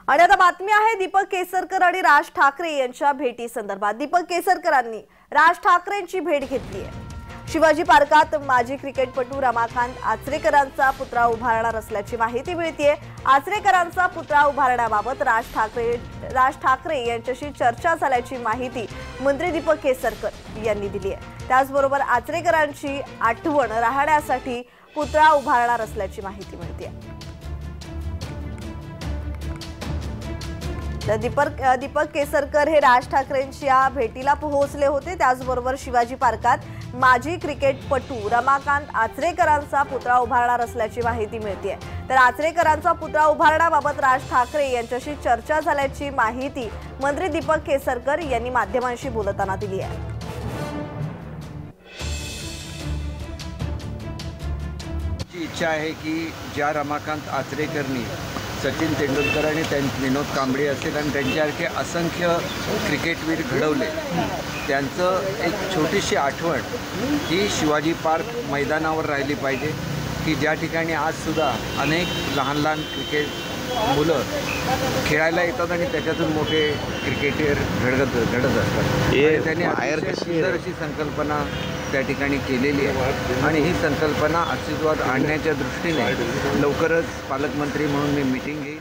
आणि आता बातमी आहे दीपक केसरकर आणि राज ठाकरे यांच्या भेटी संदर्भात। दीपक केसरकरांनी राज ठाकरेंची भेट घेतली आहे। शिवाजी पार्कात माजी क्रिकेटपटू रमाकांत आचरेकरांचा पुतळा उभारणार असल्याची माहिती मिळतेय। आचरेकरांचा पुतळा उभारण्याबाबत राज ठाकरे यांच्याशी चर्चा झाल्याची माहिती मंत्री दीपक केसरकर यांनी दिली आहे। त्याचबरोबर आचरेकरांची आठवण राहण्यासाठी पुतळा उभारणार असल्याची माहिती मिळते। दीपक केसरकर हे राज ठाकरेंच्या भेटीला पोहोचले होते। त्याचबरोबर शिवाजी पार्कात माजी क्रिकेटपटू रमाकांत आचरेकरांचा पुतळा उभारणार असल्याची माहिती मिळते। तर आचरेकरांचा पुतळा उभारण्याबाबत राज ठाकरे यांच्याशी चर्चा झाल्याची माहिती मंत्री दीपक केसरकर यांनी माध्यमांशी बोलताना दिली आहे। इच्छा आहे की ज्या रमाकांत आचरेकरनी सचिन तेंडुलकर आणि विनोद कांबळे असेल आणि त्यांच्यासारखे असंख्य क्रिकेटवीर घडवले, त्यांचं एक छोटीशी आठवण ही शिवाजी पार्क मैदानावर राहिली पाहिजे की ज्या ठिकाणी आजसुद्धा अनेक लहान लहान क्रिकेट मुलं खेळायला येतात आणि त्याच्यातून मोठे क्रिकेटर घडत असतात। त्यांनी अतिशय सुंदर अशी संकल्पना त्या ठिकाणी केलेली आहे आणि ही संकल्पना अस्तित्वात आणण्याच्या दृष्टीने लवकरच पालकमंत्री म्हणून मी मीटिंग घेईन।